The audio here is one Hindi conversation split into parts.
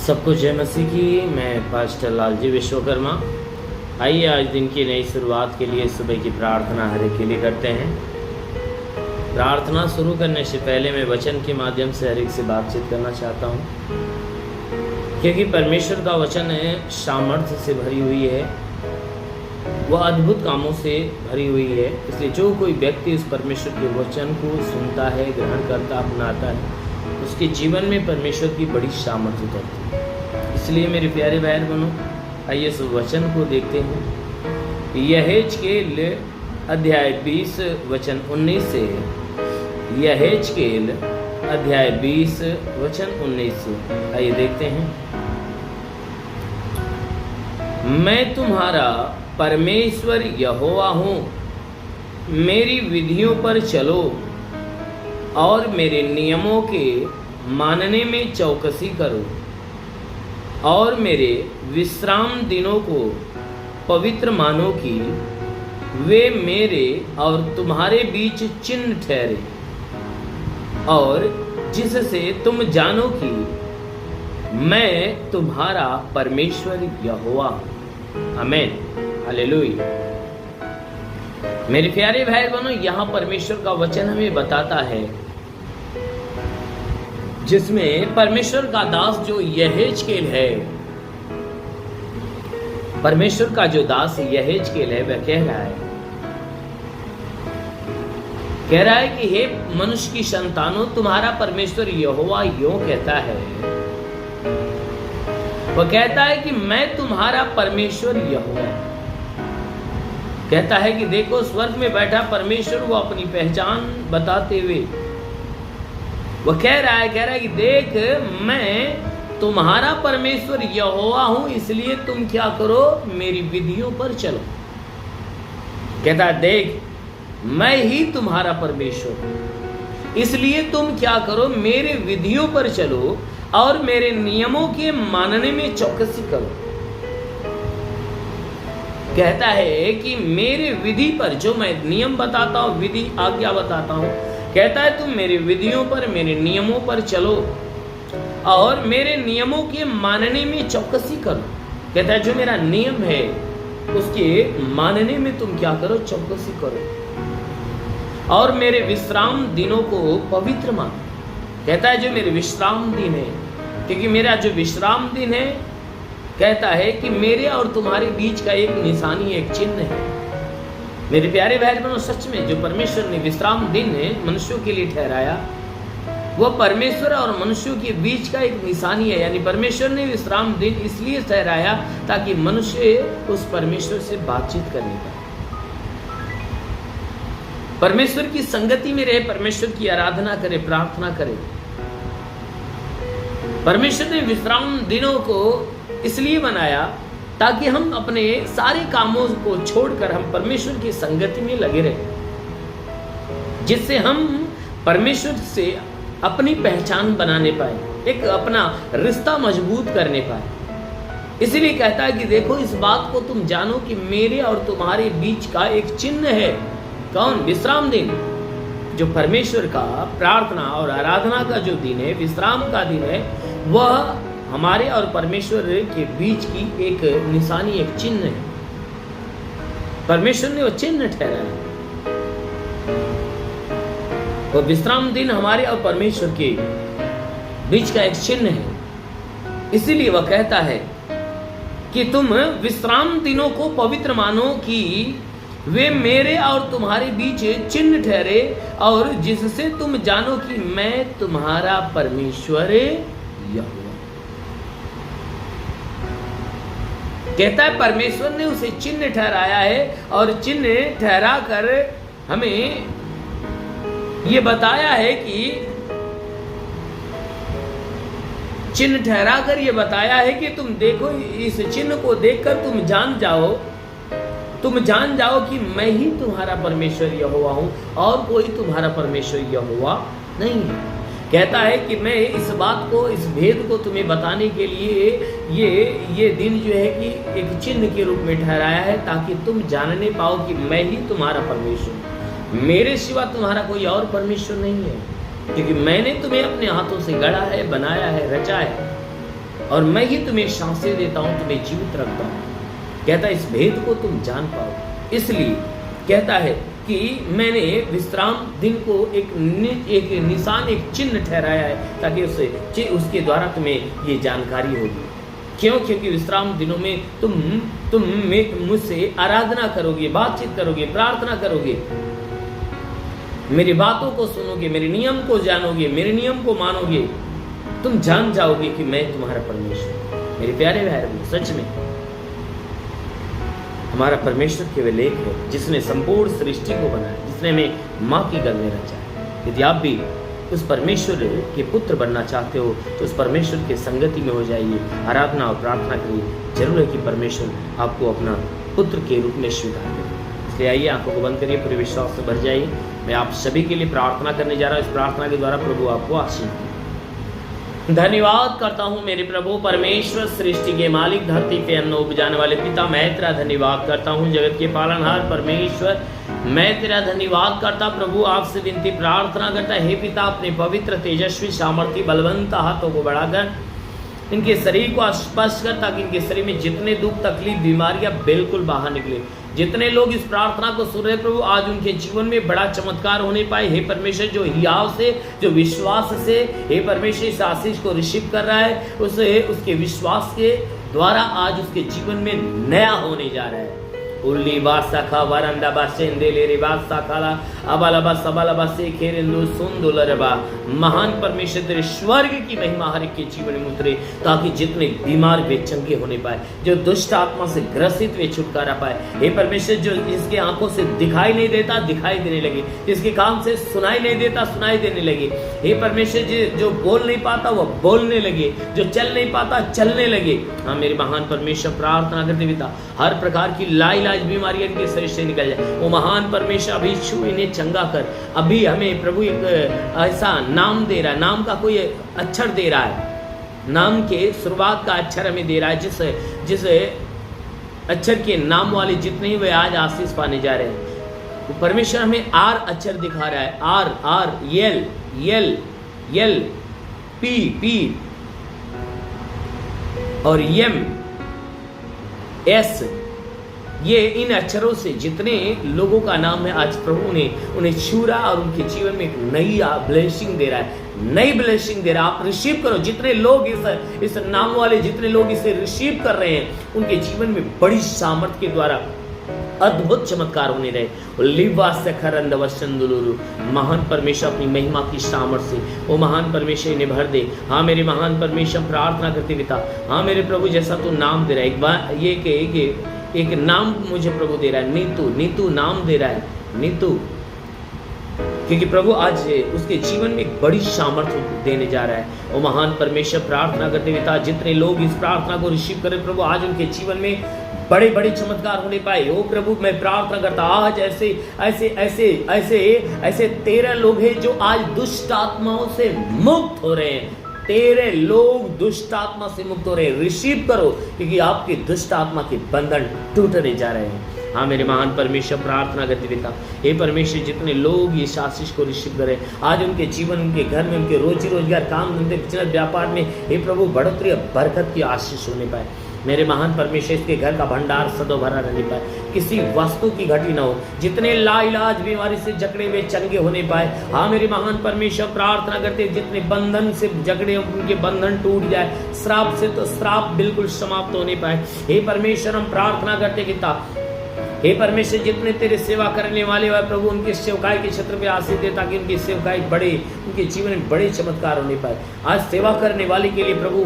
सबको जय मसीह की। मैं पास्टर लालजी विश्वकर्मा। आइए आज दिन की नई शुरुआत के लिए सुबह की प्रार्थना हर एक के लिए करते हैं। प्रार्थना शुरू करने से पहले मैं वचन के माध्यम से हर एक से बातचीत करना चाहता हूँ, क्योंकि परमेश्वर का वचन है सामर्थ्य से भरी हुई है, वह अद्भुत कामों से भरी हुई है। इसलिए जो कोई व्यक्ति उस परमेश्वर के वचन को सुनता है, ग्रहण करता, अपनाता है, उसके जीवन में परमेश्वर की बड़ी सामर्थ्य होती है। इसलिए मेरे प्यारे भाई बहनों, आइए इस वचन को देखते हैं। यहेजकेल अध्याय 20 वचन 19 से। यहेजकेल अध्याय 20 वचन 19 से आइए देखते हैं। मैं तुम्हारा परमेश्वर यहोवा हूँ, मेरी विधियों पर चलो और मेरे नियमों के मानने में चौकसी करो और मेरे विश्राम दिनों को पवित्र मानो कि वे मेरे और तुम्हारे बीच चिन्ह ठहरे, और जिससे तुम जानो कि मैं तुम्हारा परमेश्वर यहोवा हूँ। आमीन, हालेलुया। मेरे प्यारे भाई बहनों, यहाँ परमेश्वर का वचन हमें बताता है, जिसमें परमेश्वर का दास जो यहेजकेल है, परमेश्वर का जो दास यहेजकेल है, वह कह रहा है कि हे मनुष्य की संतानों, तुम्हारा परमेश्वर यहोवा यूं कहता है। वह कहता है कि मैं तुम्हारा परमेश्वर यहोवा। कहता है कि देखो, स्वर्ग में बैठा परमेश्वर वो अपनी पहचान बताते हुए वह कह रहा है कि देख, मैं तुम्हारा परमेश्वर यहोवा हूं, इसलिए तुम क्या करो, मेरी विधियों पर चलो। कहता है देख, मैं ही तुम्हारा परमेश्वर हूं, इसलिए तुम क्या करो, मेरे विधियों पर चलो और मेरे नियमों के मानने में चौकसी करो। कहता है कि मेरे विधि पर, जो मैं नियम बताता हूं, विधि आज्ञा बताता हूं, कहता है तुम मेरे विधियों पर, मेरे नियमों पर चलो और मेरे नियमों के मानने में चौकसी करो। कहता है जो मेरा नियम है उसके मानने में तुम क्या करो, चौकसी करो और मेरे विश्राम दिनों को पवित्र मानो। कहता है जो मेरे विश्राम दिन है, क्योंकि मेरा जो विश्राम दिन है, कहता है कि मेरे और तुम्हारे बीच का एक निशानी, एक चिन्ह है। मेरे प्यारे भाई बहनों, सच में जो परमेश्वर ने विश्राम दिन मनुष्यों के लिए ठहराया, वह परमेश्वर और मनुष्यों के बीच का एक निशानी है। यानी परमेश्वर ने विश्राम दिन इसलिए ठहराया ताकि मनुष्य उस परमेश्वर से बातचीत करने पाए, परमेश्वर की संगति में रहे, परमेश्वर की आराधना करे, प्रार्थना करे। परमेश्वर ने विश्राम दिनों को इसलिए बनाया ताकि हम अपने सारे कामों को छोड़कर हम परमेश्वर की संगति में लगे रहे, जिससे हम परमेश्वर से अपनी पहचान बनाने पाए, एक अपना रिश्ता मजबूत करने पाए। इसलिए कहता है कि देखो, इस बात को तुम जानो कि मेरे और तुम्हारे बीच का एक चिन्ह है। कौन? विश्राम दिन, जो परमेश्वर का प्रार्थना और आराधना का जो दिन है, विश्राम का दिन है, वह हमारे और परमेश्वर के बीच की एक निशानी, एक चिन्ह है। परमेश्वर ने वो चिन्ह ठहराया। वो विश्राम दिन हमारे और परमेश्वर के बीच का एक चिन्ह है। इसीलिए वह कहता है कि तुम विश्राम दिनों को पवित्र मानो कि वे मेरे और तुम्हारे बीच चिन्ह ठहरे, और जिससे तुम जानो कि मैं तुम्हारा परमेश्वर यहोवा। कहता है परमेश्वर ने उसे चिन्ह ठहराया है, और चिन्ह ठहरा कर हमें ये बताया है कि चिन्ह ठहरा कर ये बताया है कि तुम देखो, इस चिन्ह को देखकर तुम जान जाओ कि मैं ही तुम्हारा परमेश्वर यहोवा हूं और कोई तुम्हारा परमेश्वर यहोवा नहीं है। कहता है कि मैं इस बात को, इस भेद को तुम्हें बताने के लिए ये दिन जो है कि एक चिन्ह के रूप में ठहराया है, ताकि तुम जानने पाओ कि मैं ही तुम्हारा परमेश्वर, मेरे सिवा तुम्हारा कोई और परमेश्वर नहीं है। क्योंकि मैंने तुम्हें अपने हाथों से गढ़ा है, बनाया है, रचा है। और मैं ही तुम्हें सांसें देता हूँ, तुम्हें जीवित रखता हूँ। कहता है इस भेद को तुम जान पाओ। इसलिए कहता है कि मैंने विश्राम दिन को एक निशान, एक चिन्ह ठहराया है, ताकि उसके द्वारा तुम्हें ये जानकारी होगी। क्यों? क्योंकि विश्राम दिनों में तुम मुझसे आराधना करोगे, बातचीत करोगे, प्रार्थना करोगे, मेरी बातों को सुनोगे, मेरे नियम को जानोगे, मेरे नियम को मानोगे, तुम जान जाओगे कि मैं तुम्हारा परमेश्वर। मेरे प्यारे भाई बहन, सच में हमारा परमेश्वर केवल एक है, जिसने संपूर्ण सृष्टि को बनाया, जिसने हमें माँ की गर्भ में रचा है। यदि आप भी उस परमेश्वर के पुत्र बनना चाहते हो तो उस परमेश्वर के संगति में हो जाइए, आराधना और प्रार्थना करिए। जरूर है कि परमेश्वर आपको अपना पुत्र के रूप में स्वीकार करे। इसलिए आइए, आंखों को बंद करिए, पूरे विश्वास से भर जाइए। मैं आप सभी के लिए प्रार्थना करने जा रहा हूँ। इस प्रार्थना के द्वारा प्रभु आपको आशीष दे। धन्यवाद करता हूँ मेरे प्रभु परमेश्वर, सृष्टि के मालिक, धरती पे अन्न उपजाने वाले पिता, मैं तेरा धन्यवाद करता हूँ। जगत के पालनहार परमेश्वर, मैं तेरा धन्यवाद करता प्रभु। आपसे विनती प्रार्थना करता, हे पिता, अपने पवित्र, तेजस्वी, सामर्थी, बलवंत हाथों को बढ़ाकर इनके शरीर को स्पर्श कर, ताकि इनके शरीर में जितने दुख, तकलीफ, बीमारियां बिल्कुल बाहर निकले। जितने लोग इस प्रार्थना को सुन रहे प्रभु, आज उनके जीवन में बड़ा चमत्कार होने पाए। हे परमेश्वर, जो हियाव से, जो विश्वास से हे परमेश्वर इस आशीष को रिसीव कर रहा है, उसके विश्वास के द्वारा आज उसके जीवन में नया होने जा रहा है। उल्ली बासा वरंदा बासेंदेले रे बासा काला अबलबा सबलबा से खेरेंदु सुंदुलरबा। महान परमेश्वर तेरे स्वर्ग की महिमा हर एक के जीवन में उतरे, ताकि जितने बीमार वे चंगे होने पाए, जो दुष्ट आत्मा से ग्रसित वे छुटकारा पाए। हे परमेश्वर, जो जिसके आंखों से दिखाई नहीं देता दिखाई देने लगे, जिसके कान से सुनाई नहीं देता सुनाई देने लगे। हे परमेश्वर, जो बोल नहीं पाता वह बोलने लगे, जो चल नहीं पाता चलने लगे। हाँ मेरे महान परमेश्वर, प्रार्थना करते पिता, हर प्रकार की लाइलाज बीमारियां इनके शरीर से निकल जाए। वो महान परमेश्वर अभी छू इन्हें चंगा कर। अभी हमें प्रभु एक ऐसा नाम दे रहा है, नाम का कोई अक्षर दे रहा है, नाम के शुरुआत का अक्षर हमें दे रहा है, जिस अक्षर के नाम वाले जितने ही वे आज आशीष पाने जा रहे हैं। वो परमेश्वर हमें आर अक्षर दिखा रहा है, are L L L P और यम एस। ये इन अक्षरों से जितने लोगों का नाम है, आज प्रभु ने उन्हें छू रहा और उनके जीवन में एक नई ब्लेसिंग दे रहा है, नई ब्लेसिंग दे रहा है। आप रिसीव करो। जितने लोग इस नाम वाले, जितने लोग इसे रिसीव कर रहे हैं, उनके जीवन में बड़ी सामर्थ के द्वारा अद्भुत चमत्कार होने रहे। महान परमेश्वर अपनी महिमा की सामर्थ्य से वो महान परमेश्वर इन्हें भर दे। हाँ मेरे महान परमेश्वर, प्रार्थना करते पिता, हाँ मेरे प्रभु, जैसा तू नाम दे रहा है, एक बार ये एक नाम मुझे प्रभु दे रहा है, नीतू नाम दे रहा है, नीतू, क्योंकि प्रभु आज उसके जीवन में एक बड़ी सामर्थ्य देने जा रहा है। वो महान परमेश्वर, प्रार्थना करते पिता, जितने लोग इस प्रार्थना को रिसीव करें प्रभु, आज उनके जीवन में बड़े बड़े चमत्कार होने पाए। ओ प्रभु, मैं प्रार्थना करता, आज ऐसे 13 लोग हैं जो आज दुष्ट आत्माओं से मुक्त हो रहे हैं। 13 लोग दुष्ट आत्मा से मुक्त हो रहे हैं। रिसीव करो, क्योंकि आपके दुष्ट आत्मा के बंधन टूटने जा रहे हैं। हाँ मेरे महान परमेश्वर, प्रार्थना करते पिता, हे परमेश्वर, जितने लोग ये आशीष को रिसीव करें, आज उनके जीवन, उनके घर में, उनके रोजी रोजगार, काम धंधे, बिजनेस, व्यापार में हे प्रभु बढ़ोतरी और बरकत की आशीष होने पाए। मेरे महान परमेश्वर, इसके घर का भंडार सदो भरा रहने पाए, किसी वस्तु की घटी न हो, जितने लाइलाज बीमारी से जकड़े हुए चंगे होने पाए। हाँ मेरे महान परमेश्वर, प्रार्थना करते, जितने बंधन से जकड़े उनके बंधन टूट जाए, श्राप से तो श्राप बिल्कुल समाप्त होने पाए। हे परमेश्वर, हम प्रार्थना करते पिता, हे परमेश्वर, जितने तेरे सेवा करने वाले हुए प्रभु, उनके सेवकाई के क्षेत्र में आशीष दे, ताकि उनकी सेवकाई बड़े, उनके जीवन में बड़े चमत्कार होने पाए। आज सेवा करने वाले के लिए प्रभु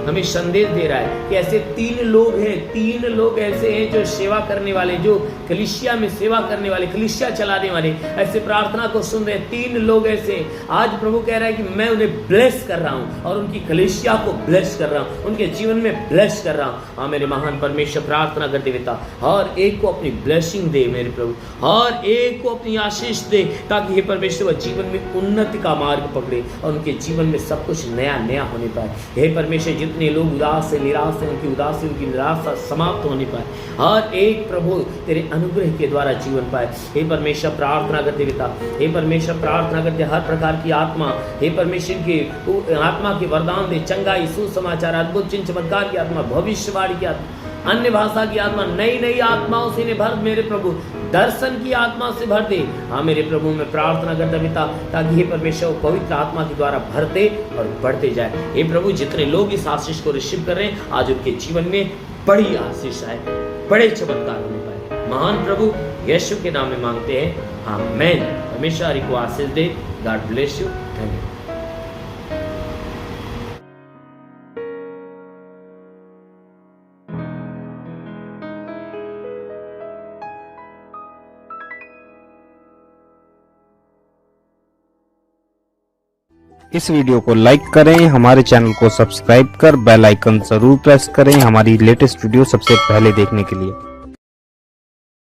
हमें संदेश दे रहा है कि ऐसे 3 लोग हैं, 3 लोग ऐसे हैं जो सेवा करने वाले, जो कलीसिया में सेवा करने वाले, कलीसिया चलाने वाले, ऐसे प्रार्थना को सुन रहे 3 लोग ऐसे। आज प्रभु कह रहा है कि मैं उन्हें ब्लेस कर रहा हूँ और उनकी कलीसिया को ब्लेस कर रहा हूँ, उनके जीवन में ब्लेस कर रहा हूँ। हाँ मेरे महान परमेश्वर, प्रार्थना करते पिता, हर एक को अपनी ब्लेसिंग दे मेरे प्रभु, हर एक को अपनी आशीष दे, ताकि हे परमेश्वर जीवन में उन्नति का मार्ग पकड़े और उनके जीवन में सब कुछ नया नया होने पाए। हे परमेश्वर जितने लोग उदास से निराश हैं, उनकी उदासी उनकी निराशा समाप्त होने पाए, हर एक प्रभु तेरे अनुग्रह के द्वारा जीवन पाए। हे परमेश्वर प्रार्थना करते पिता, हे परमेश्वर प्रार्थना करते हर प्रकार की आत्मा, हे परमेश्वर की आत्मा के वरदान दे, चंगाई सुसमाचार अद्भुत चिन्ह चमत्कार की आत्मा, भविष्यवाणी की आत्मा, अन्य भाषा की आत्मा, नई नई आत्माओं से ने भर मेरे प्रभु, दर्शन की आत्मा से भर दे। हाँ मेरे प्रभु मैं प्रार्थना करता पिता, ताकि हे परमेश्वर पवित्र आत्मा के द्वारा भरते और बढ़ते जाए। हे प्रभु जितने लोग इस आशीष को रिसीव कर रहे हैं, आज उनके जीवन में बड़ी आशीष आए, बड़े चमत्कार होने पाए। महान प्रभु यीशु के नाम में मांगते हैं, आमीन। परमेश्वर को आशीष दे। God bless you. धन्यवाद। इस वीडियो को लाइक करें, हमारे चैनल को सब्सक्राइब कर बेल आइकन जरूर प्रेस करें हमारी लेटेस्ट वीडियो सबसे पहले देखने के लिए।